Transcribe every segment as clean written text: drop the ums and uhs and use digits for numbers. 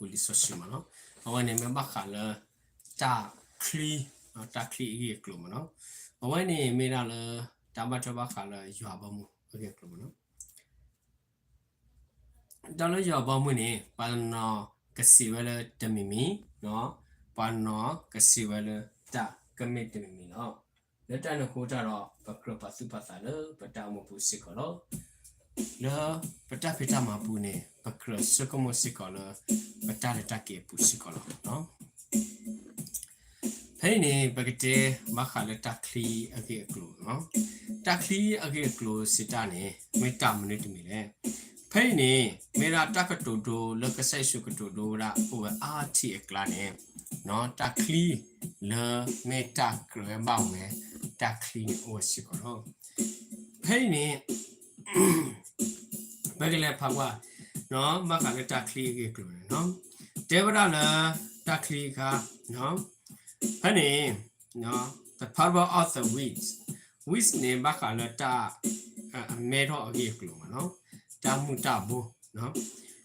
puli soshimano. When a member color ta clee or ta clee glumano. When a mirror tabataba color you have a mo again glumano. Dollar your bomuni, pano cassivella demimi, no, pano cassivella da commit me no. Let an quarter of crop of super salad, but down pusicolo. Le petapita mapune, pacro socomo sicola, patatatake pusicolo, no? Penny bagate, macale takli a gay glue, no? Takli a gay glue sitane, metamnit mile. Penny made a takato, look a say sukato, that over arty a clane, no takli, le meta crembawe, takli or sicolo. Penny Bagale Pawa, no, Macaleta Clee, no, Devada Takli, no, Honey, no, the power of the weeds. Weeds name Bacaleta made of glue, no, Damutabu, no.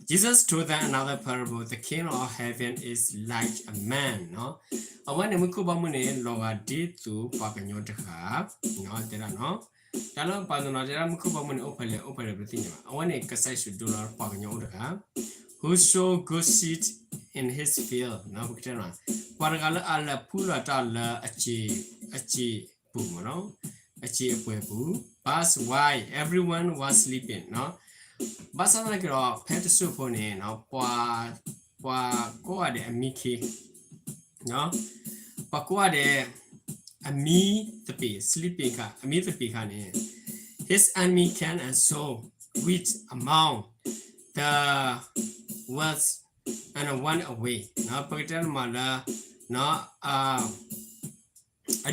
Jesus told them another parable, the king of heaven is like a man, no. When the Mukubamune Loga did to Paganyotka, no, there are no. Dalam paduna dalam kubamun opale everything. I want a $1 paganyoda. Who show good seed in his field? No, Victorina. Paragala alla pula tala achi boom, no? Achi puebu. Pass why everyone was sleeping, no? Basa like a pet soup on in, no? Go at a Mickey, no? Pakwa de. A me the pea, sleeping car, a me the pecane. His enemy can and so which among the words and one away. Now, Pagan mother, no, I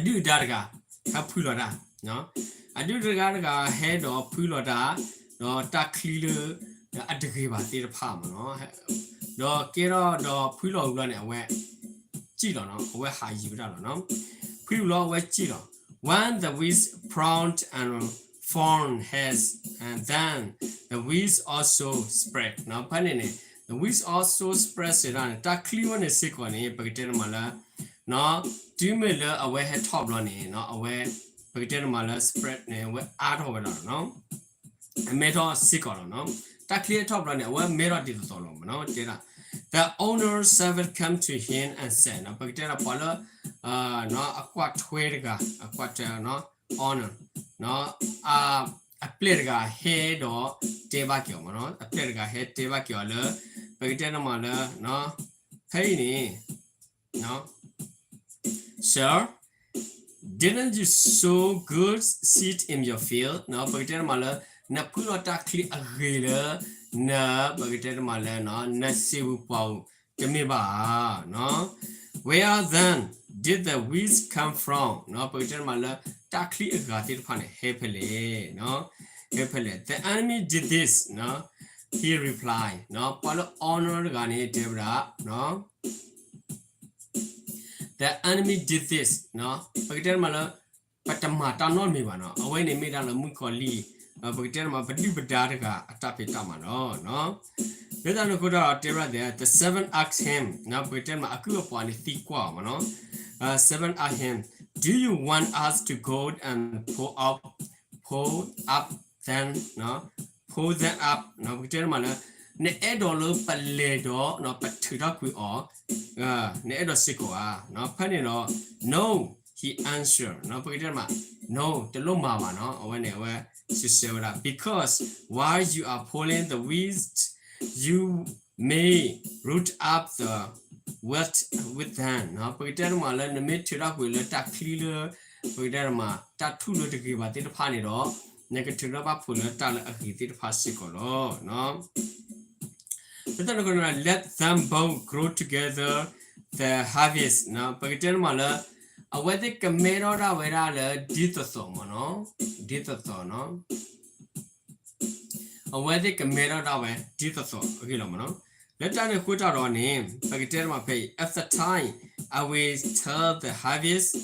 do darga, Capulada, no, I do darga head or pulada, no, dark clear at the river, the palm, no, Kero, no, pulo run away. Chilo, no, where high you don't know. Pulo was chilo. When the weeds proud and form has, and then the weeds also spread. Now, panini, the weeds also spread around. That clear one is sick one, Pagatin Mala. No, 2 miller away head top running, not away Pagatin Mala spread where out of it, no? And made all sick on, no? That clear top running, where made all did no? The owner's servant came to him and said, "No, Pagatin Apollo. No, aqua twirga, aqua no honor, no a plerga head or tebakio, no a plerga head tebakio, Pagatin Mala, no penny, no. Sir, didn't you sow good seed in your field? No, Pagatin Mala, na pulota clear a griller, na Pagatin Mala, no, na sivu pau, Jamiba, no. Where then did the weeds come from? No, Pagatin Mala, darkly aggravated upon happily, no, happily. The enemy did this, no, he replied, no, Palo honor Gani Debra, no. The enemy did this, no, Pagatin Mala, but the mata non me one, away they made a munkoli, Pagatin Mala, but you bedariga, a tapitama, no. Then I go to Terra there, the 7 asked him, now pretend my aku upon the thiqua, no? 7 asked him, do you want us to go and pull up, then, no? Pull them up, no? Pretend my ne edolo paledo, no, but to talk with all, ne edo sikoa, no, penny, no, he answered, no, pretend my, no, the loma, no, or whenever she said that, because while you are pulling the weeds, you may root up the wet with them. Now, Pagatin Mala, the mid to that will let clear Pagatin that 2 to give a little panito, negative rubber puller, tell a heated passicle, no. But then I'm going to let them both grow together the harvest. Now, Pagatin Mala, a wedding camera, where did the thumb, no? Did the thumb, no? A wedding mirror away, did the thought, okay, no. Let us put our name, Pagatin pay. At the time, I will tell the harvest,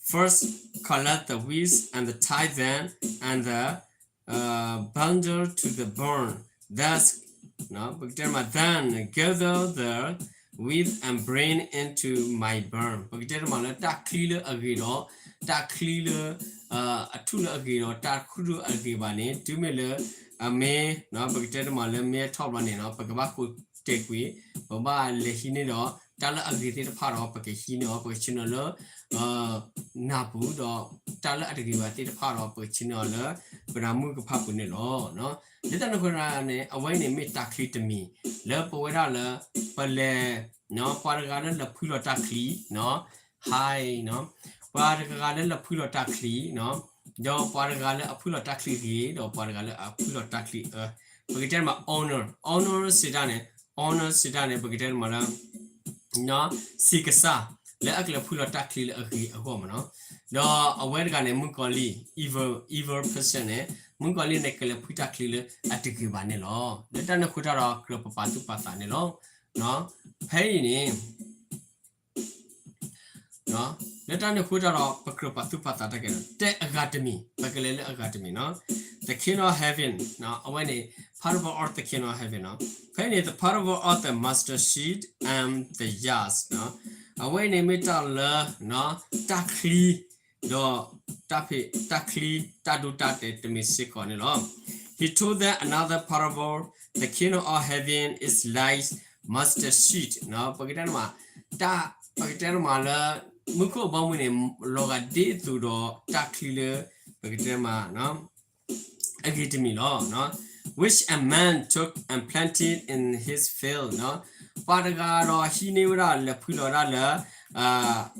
first collect the weeds and tie them and the bundle to the burn. Thus no pagiterma then gather the with and bring into my burn pagiterma la ta clear agiro ta clear atula agiro ta khuru agiba ne dumele ame no pagiterma le me thop ba ne no pagaba ku tekwi ba le hine do ta la agite ta pha do pag hine do pag chino lo na bu do ta la agiba te ta pha do pag chino lo bramu ka pha pu ne lo no le ta no khora ne awai ne me ta clear to me le powera le pale no paragana la phulo ta clear no hi no paragana la phulo ta clear no do paragana a phulo ta clear gi do paragana a phulo ta clear pagiter ma honor sida ne pagiter ma la no sikasa le akla phulo ta clear agi ago ma no do aware ga ne mun ko li evil person ne mun ko li ne kala phuta clear atiki ba ne lo le ta ne khuta ro klo pa tu pa ta ne lo no hey ni no le ta ne khuta ro pa klo pa tu pa ta ta ke te academy pa ke le academy no the king of heaven no aware ne parable of the king of heaven no hey ni the parable of the master seed and the yas no aware ne meta la no ta kli do ta phi ta kli ta du ta te mi sit ko ne lo he told them another parable the kingdom of heaven is like mustard seed no pakitan ma ta pakitan ma la mukho ba mu ne loga de tu do ta kli le pakitan ma no academy lo no which a man took and planted in his field no padaga ro hi ne wra le phulo ra la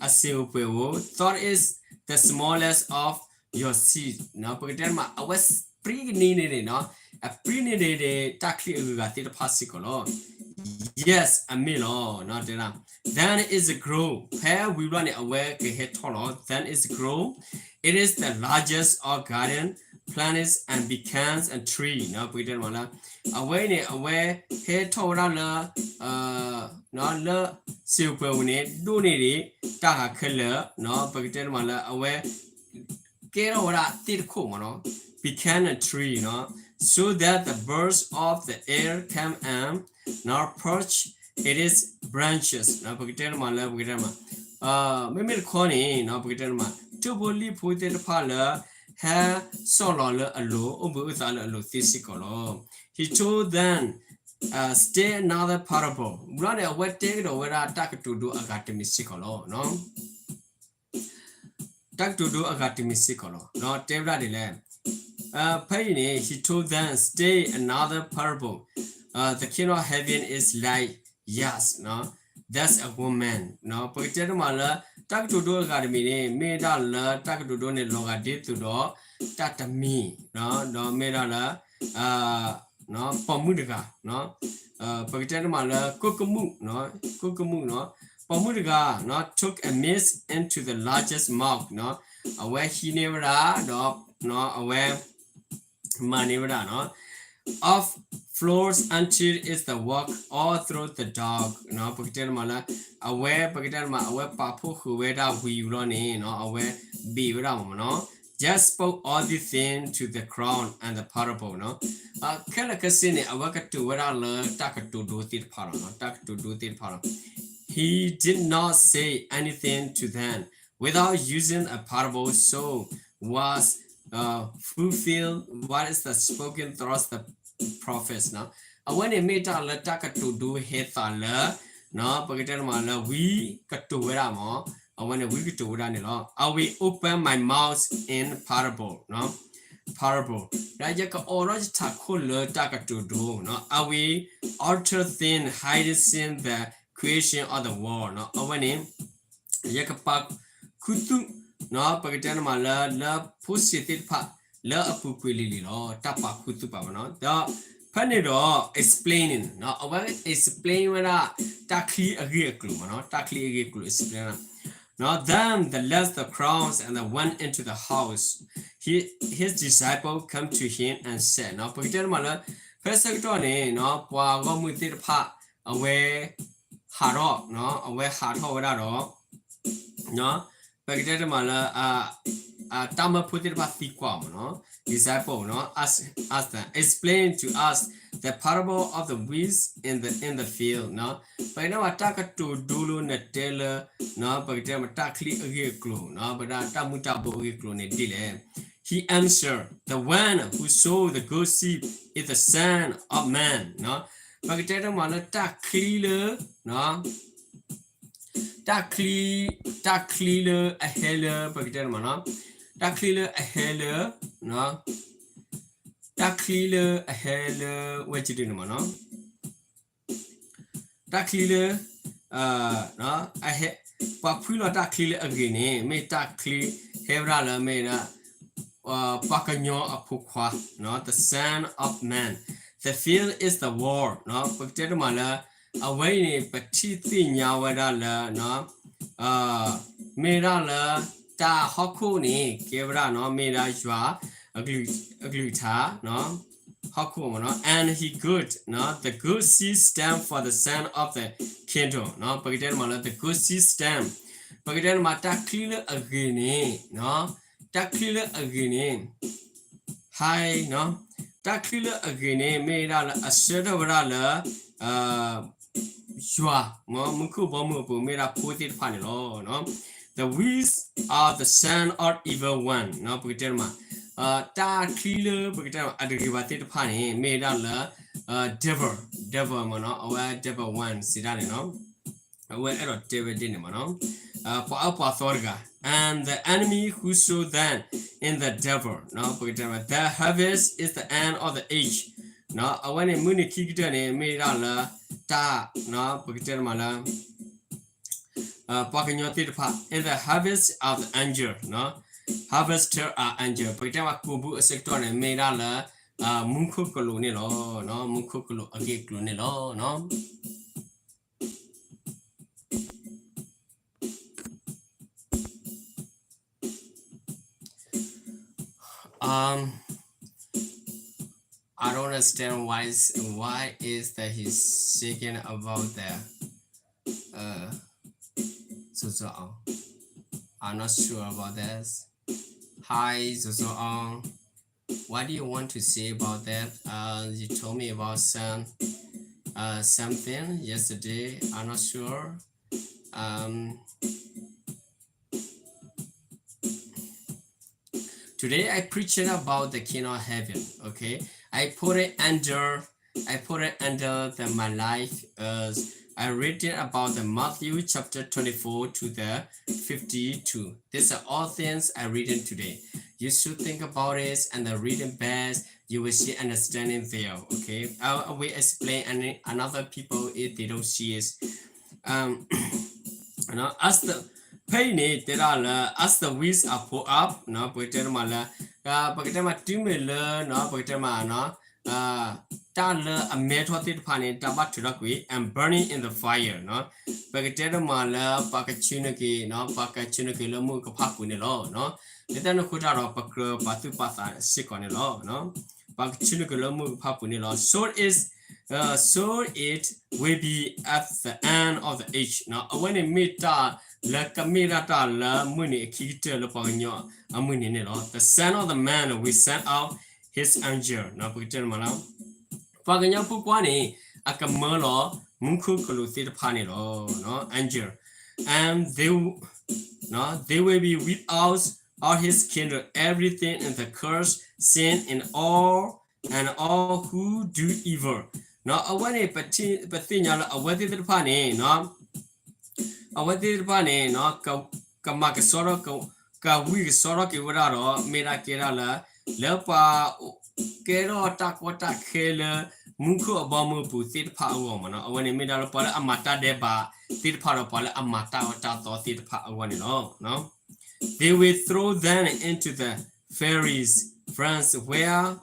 ase upwe wo thought is the smallest of your seed no pakitan ma awas pre ni ne no a pre ni de ta kli ga te pha sit ko lo yes a me lo no de na then is a grow pair we run it away ke he tholo then is grow it is the largest of garden plants and becomes a tree no pakitan ma la away ne away he thora la no la se upwe ne do ne de ta ha khela no pakitan ma la away ke ro ra ti kho ma no became a tree no so that the birds of the air come and now perch it is branches no pakitan ma la pakitan ma me me kho ni no pakitan ma to boli phu te pha la ha so lo le alo obu sa le alo thisi ko lo he told them stay another parable run a wet take do wera tak to do academy sikolo no tak to do academy sikolo no tebra de le pay ni he told them stay another parable the kingdom of heaven is like yes no that's a woman no pagte ma la tak to do academy ni me da la tak to do ne loga de to do tatami no me da la no pamu de ga no pagte ma la kokumu no pamu de ga no took a miss into the largest mouth no away he never no away manivra no of floors until is the walk all through the dog no pagte ma la away pagte ma away pa phu khu we da we ro ni no away be ra mo no just spoke all the things to the crown and the parable no kala kasine awaka to wera la tak to do tit phara no tak to do tit phara he did not say anything to them without using a parable so was fulfilled what is the spoken through the prophets no when they made a tak to do hetala no pagite ma la we katu wera mo when we to wera ni lo I will open my mouth in parable no parable raja ka oraj tha khol tak to do no I will alter thin hide sin the creation of the world no when yakapak kutu no pagite ma la positive pha la apu kwili li lo tapa kutu pa no da phane do explaining no about explain wala takli agi aklu no takli agi aklu explain now then the left the crowns and the went into the house his disciple come to him and said no pagite ma la first to ni no pwa go mu ti pha away ha ro no away ha tho wala do no pagite ma la tama put it about no disciple no ask them explain to us the parable of the weeds in the field no but now attack to dulu na tele no but them attack li aglo no but ta muta bo aglo ne dile he answered the one who sow the good seed is the son of man no but them ma ta clear no ta clear a hella but them no ta clear a hella no ta clear a hella what you doing no ta clear no I had pa phulo ta clear again me ta clear hebra la me na pakanyo apukwa no the son of man the field is the war no pakte ma la away ni pati ti nya wada la no me ra la ta hokku ni kebra no me ra ywa aglu tha no hokku no and he good no the good seed stand for the son of the kingdom no pakte ma la the good seed stand pakte ma ta clear again no ta clear again hi no ta clear again me ra la asada wada la ywa mo mukhu bo mo bu me ra phothi pha ni lo no the weeds are the son of evil one no pakte ma ta clear pakte ma adri ba te pha ni me ra la devil mo no awa devil one sida ni no awa ero devil din ni mo no pa sorga and the enemy who sow then in the devil no pakte ma the harvest is the end of the age no awa ni muni kikita ni me ra la ta no pakte ma la pakanyo te pha in the harvest of the angel no harvester are angel pakte ma kubu sector ni me ra la mungkhu kolo ni lo no mungkhu kolo age kolo ni lo no I don't understand why is that he's shaking about that so I'm not sure about this hi so what do you want to say about that you told me about something yesterday I'm not sure today I preached about the kingdom of heaven okay I put it under my life as I read it about the Matthew chapter 24 to the 52 these are all things I read in today you should think about it and the reading best you will see understanding there okay I will explain another people if they don't see it you know as the pain as the weeds are put up no pakte ma la pakte ma timela no pakte ma no ta la ame tho te pha ni ta ba thura kwi and burning in the fire no pakte ma la pakachinu ki no pakachinu ki lo mu ka pha ku ni lo no le ta no khu ta ro pakra patu pasa sit ko ni lo no pakachinu ki lo mu ka pha ku ni lo so it will be at the end of the age no when it meet la kamera ta la muni kite lo panyo amuni ne lo the son of the man we sent out his angel na pakte ma la paganya pu kwa ni akama lo mungkhu kulu te pha ni lo no angel and they will be without all his kindred everything in the curse sin in all who do evil no awani pati nya lo awati te pha ni no awati pa ne no kama ke soro ka wi soro ke wara ro mera ke ra la le pa ke ro ta ko ta khele mungkhu abamu pu tit pha awo ma no awani mera ro pa la amata de ba tit pha ro pa la amata ta to tit pha awani no they will throw them into the fairies France where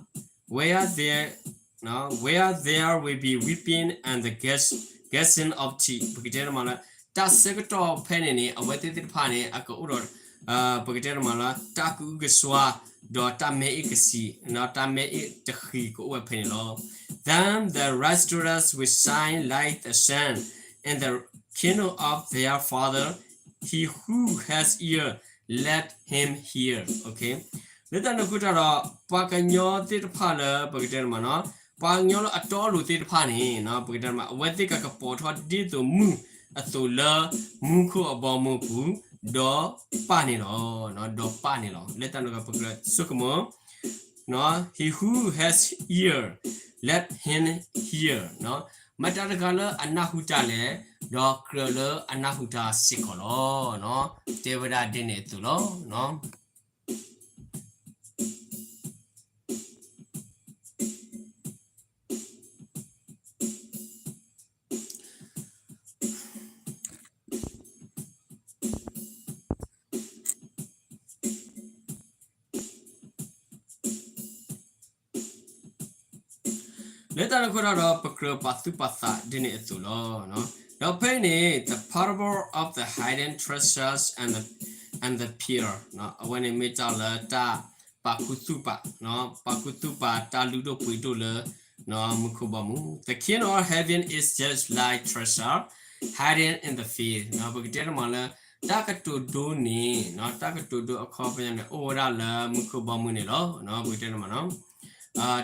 there will be weeping and the guessing of teeth because ma la ta sector phane ni awati tit pha ni aka uro pakte ma la ta ku geswa do ta me ikasi no ta me ikhi ko we phane lo then the restaurants will shine like the sun in the kingdom of their father he who has ear let him hear okay let ta no ku ta ro pakanyo tit pha la pakte ma no pang yolo atolu ti phani no pagita ma weti ka ka po tho di to mu atola mu ko abomu pu do pani no do pani lo leta no ka pagla sukmo no he who has ear let him hear no matara kala anahuta le do krala anahuta sikolo no devada dine tu lo no Later no kora pakro patu pata dine etulo no. Now penny the parable of the hidden treasures and the peer no when it meet all ta pakutupa no pakutupa ta ludo puito le no mukubamu. The king of heaven is just like treasure hidden in the field no bakitera mala takatu do ni no takatu do akopanya ora la mukubamu ni lo no bakitera mano.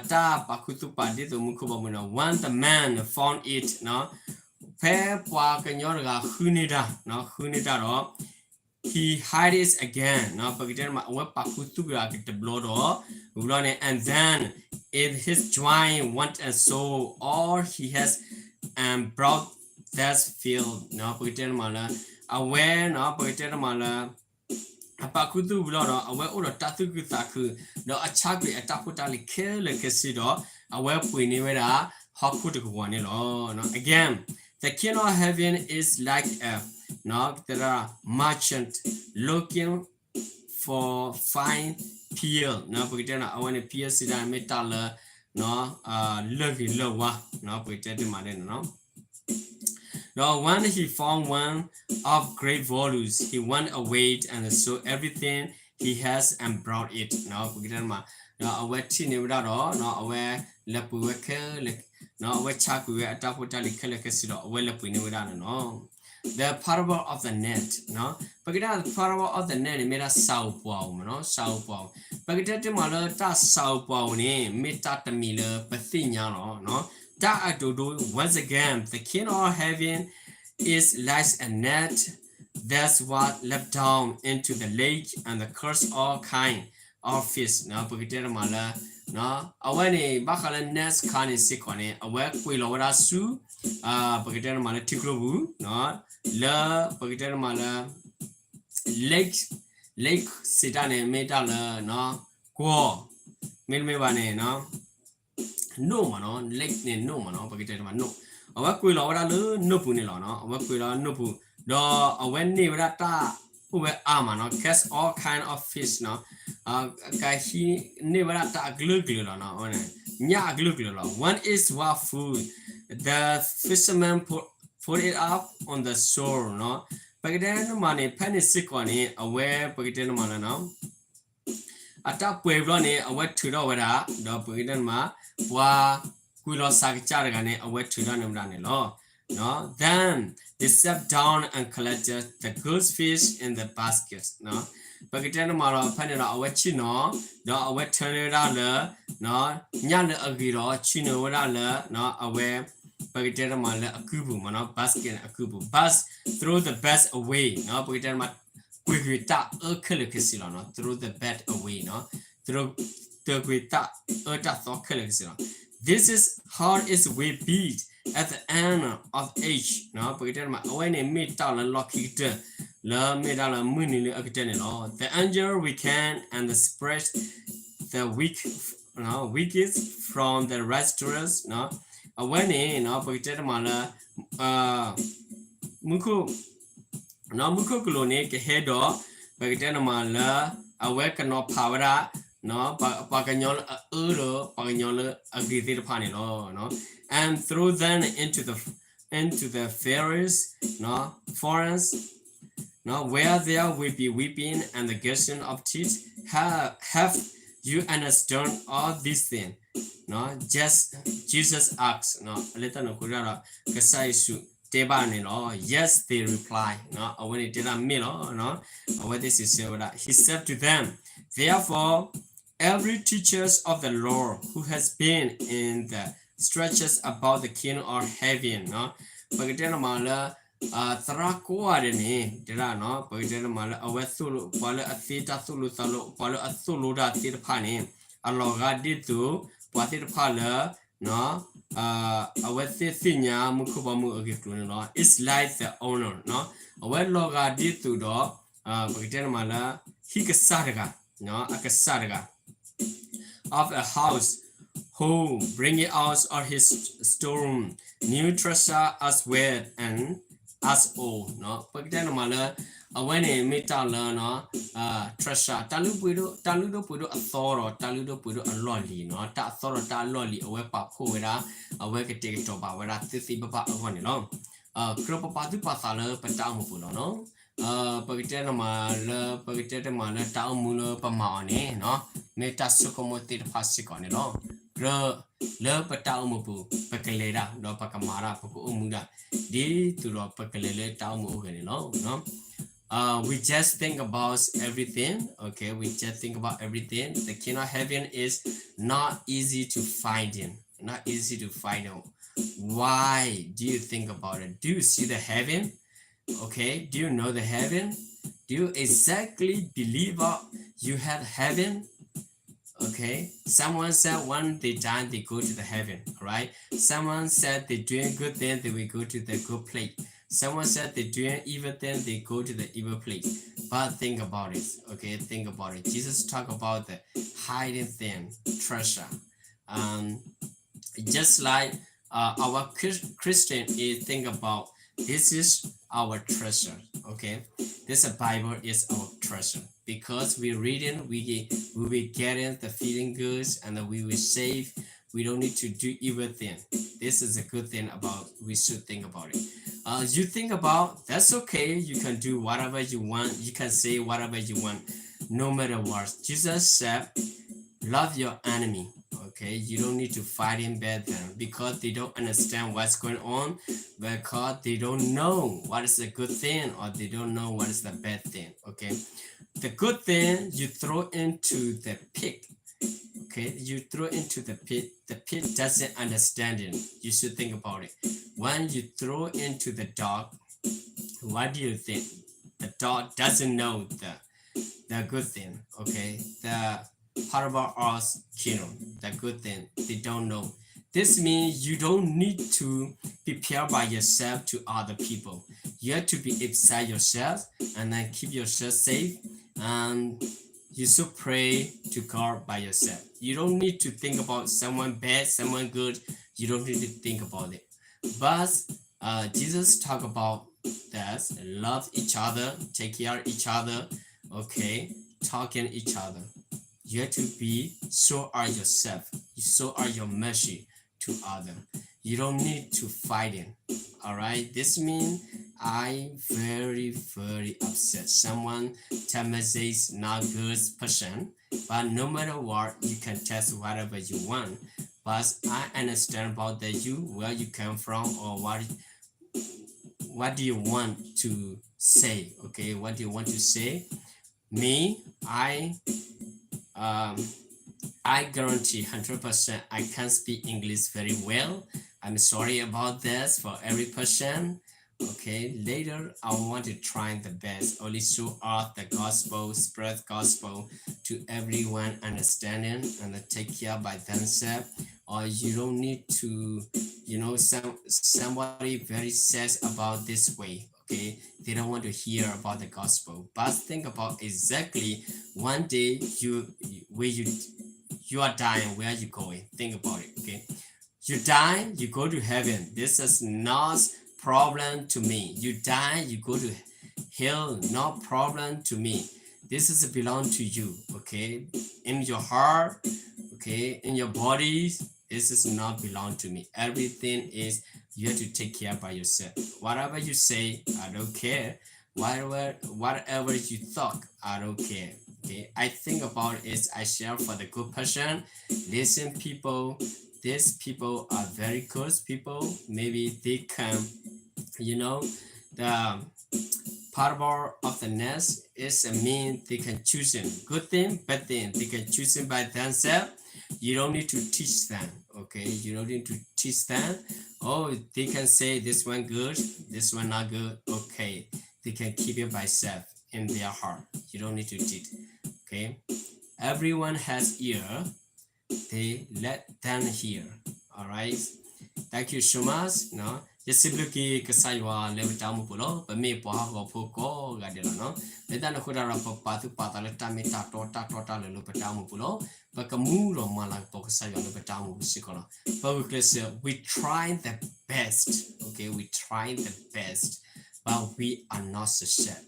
Ta pakutupa dito mukubamu no when the man found it no pe kwa kanyoga hunida no hunida ro he hide it again no pagiter ma we pakutuga get the blood and then in his joy want and soul or he has brought that field no pagiter ma la aware no pagiter ma la pakutu blood aware or tatu ku no achaku ataputali kill ke sido aware puini wera hakutu ko ni lo no again. The king of heaven is like a no, there are merchant looking for fine pearl. No, because I want to pearl sit down metal no loving lower no because no. Now when he found one of great volumes, he went away and sold everything he has and brought it. No, because no aware tini without all no aware lepueke no we chak we ataputali kelekesido we lepuni without no. The parable of the net, no. Pagida the parable of the net made a sao pao, no sao pao. Pagida the mala ta sao pao ni mita tamila pathinya no. Ta adodo once again the king of heaven is like a net that's what left down into the lake and the curse all kind of fish. No pagida mala no awani bakala nets kani sikone awe kwilo wada su pagida mala tiklobu no la pagiter mala lake sitane metala no ko me bane no no mano lake ne no mano pagiter ma no awa kwi lo wada lu no pu ne lo no awa kwi lo no pu do awen ni wada ta uwe ama no catch all kind of fish no ka hi ni wada ta glu lo no one nya glu lo one is what food the fisherman put it up on the shore no pagden mane pani sikone aware pagden mana no ata pueblo ne aware thudo wada do pagden ma wa kulo sakchar gane aware thudo ne lo no then they sat down and collected the good fish in the baskets no pagden ma pani ro aware chino do aware thera le no nya le agiro chino wada le no aware pagiter mala akubu mana basket akubu bus throw the best away no pagiter ma kwita akele kesilo no throw the bad away no throw the kwita ata so kele kesilo this is how is we beat at the end of age no pagiter ma away ne meet ta la lucky de la me da la muni le akite no the angel we can and the spread the weak no weakest from the restaurants no when no pagiter mala muko no muko kolone ke hedo pagiter mala awake no power no paganyol paganyol agree pani no and throw them into the fairies no forests no where there will be weeping and the gushing of teeth have you understand all these things no just Jesus asks no later no kurara kasai su teba ni no yes they reply no when it did me no what this is he said to them therefore every teachers of the Lord who has been in the stretches about the kingdom of heaven เนาะပကတဲ့မှာလဲသရကိုရတယ်နေတရနော်ပကတဲ့မှာလဲအဝဲဆုလို့ဘာလဲအသေးတဆုလို့သလို့ဘာလဲအဆုလို့တာတိတဖာနေအလောကဒီတူပွားတိတဖာလဲနော်အဝဲစစ်စညာမှုခဘမှုအကေကလို့နော် is like the owner နော်အဝဲလောကဒီတူတော့ပကတဲ့မှာလဲဟိကစားကနော်အကစားက of a house who bring it out of his storeroom new treasure as well and as old เนาะပကတဲ့မှာလဲအဝဲနေမိတလเนาะtreasure တလူပွေတို့ပွေတို့အသောတော့တလူတို့ပွေတို့အလော်လီเนาะတအသောတော့တလော်လီအဝဲပါဖို့ဝဲတာအဝဲကတိတော့ပါဝဲတာသစ်စီပပအဝဲနေလောကရပပါတုပါစာလဲပတောင်းမပူလို့เนาะပကတဲ့မှာလဲတောင်းမူလို့ပမောင်းနေเนาะမေတ္တာစုကမတိတဖာစီကောနေလောle patau mu pu pakalera do pakamara paku umuda di tu do pakalele tau mu ke no we just think about everything okay we just think about everything the kingdom of heaven is not easy to find out why do you think about it do you see the heaven okay do you know the heaven do you exactly believe you have heaven okay someone said when they die they go to the heaven all right someone said they're doing good thing they will go to the good place someone said they're doing evil thing they go to the evil place but think about it okay think about it Jesus talk about the hiding thing treasure just like our Christian is think about this is our treasure okay this Bible is our treasure because we reading we will getting the feeling good and we will save we don't need to do evil thing this is a good thing about we should think about it you think about that's okay you can do whatever you want you can say whatever you want no matter what Jesus said love your enemy okay you don't need to fight in bad them because they don't understand what's going on because they don't know what is the good thing or they don't know what is the bad thing okay the good thing you throw into the pit okay you throw into the pit doesn't understand it you should think about it when you throw into the dog what do you think the dog doesn't know the good thing okay the parable of kingdom the good thing they don't know this means you don't need to prepare by yourself to other people you have to be inside yourself and then keep yourself safe and you should pray to God by yourself you don't need to think about someone bad someone good you don't need to think about it but Jesus talk about that love each other take care of each other okay talking each other you have to be show out yourself you show out your mercy to other you don't need to fight it all right this means I very upset someone tell me this not good person but no matter what you can test whatever you want but I understand about that you where you come from or what do you want to say okay what do you want to say me I guarantee 100% I can't speak English very well. I'm sorry about this for every person. Okay, later I want to try the best. Only show out the gospel, spread gospel to everyone understanding and take care by themselves. Or you don't need to, somebody very says about this way. Okay, they don't want to hear about the gospel. But think about exactly one day you are dying, where are you going? Think about it, okay? You die, you go to heaven. This is not problem to me. You die, you go to hell, no problem to me. This is belong to you, okay? In your heart, okay, in your body, this is not belong to me. Everything is you have to take care by yourself. Whatever you say, I don't care. Whatever you thought, I don't care. Okay, I think about it. I share for the good person. Listen, people. These people are very good people. Maybe they can, the parable of the nest is a mean they can choose it. Good thing, bad thing. They can choose it by themselves. You don't need to teach them. Okay, you don't need to teach them. Oh, they can say this one good, this one not good. Okay, they can keep it by self in their heart. You don't need to teach. Okay, everyone has ear. They let them hear. All right. Thank you so much. No, just simply kasaywa level tamu pulo. Pemi poha ko poko gadela no. Betan aku darah patu pata le tami tota le lupa tamu pulo. Bakamu ro malang poko saywa level tamu sikola. But we try the best. Okay, we try the best, but we are not success.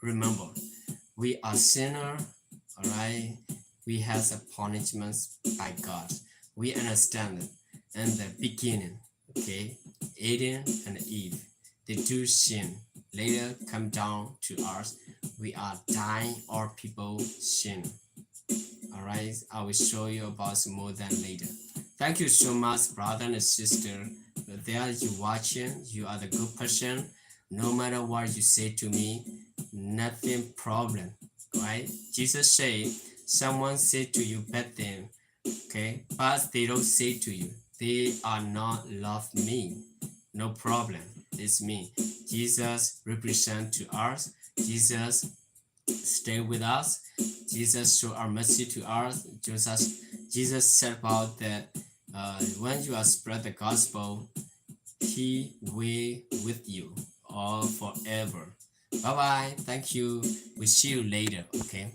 Remember, we are sinner. All right, we have a punishment by God. We understand it in the beginning. Okay, Adam and Eve, they do sin. Later come down to us. We are dying, or people sin. All right, I will show you about more than later. Thank you so much, brother and sister. There you watching, you are the good person. No matter what you say to me, nothing problem. Right? Jesus said, someone said to you bad thing, okay, but they don't say to you, they are not love me. No problem. It's me. Jesus represent to us. Jesus stay with us. Jesus show our mercy to us. Jesus said about that when you are spread the gospel, he will with you all forever. Bye bye. Thank you. We see you later. Okay.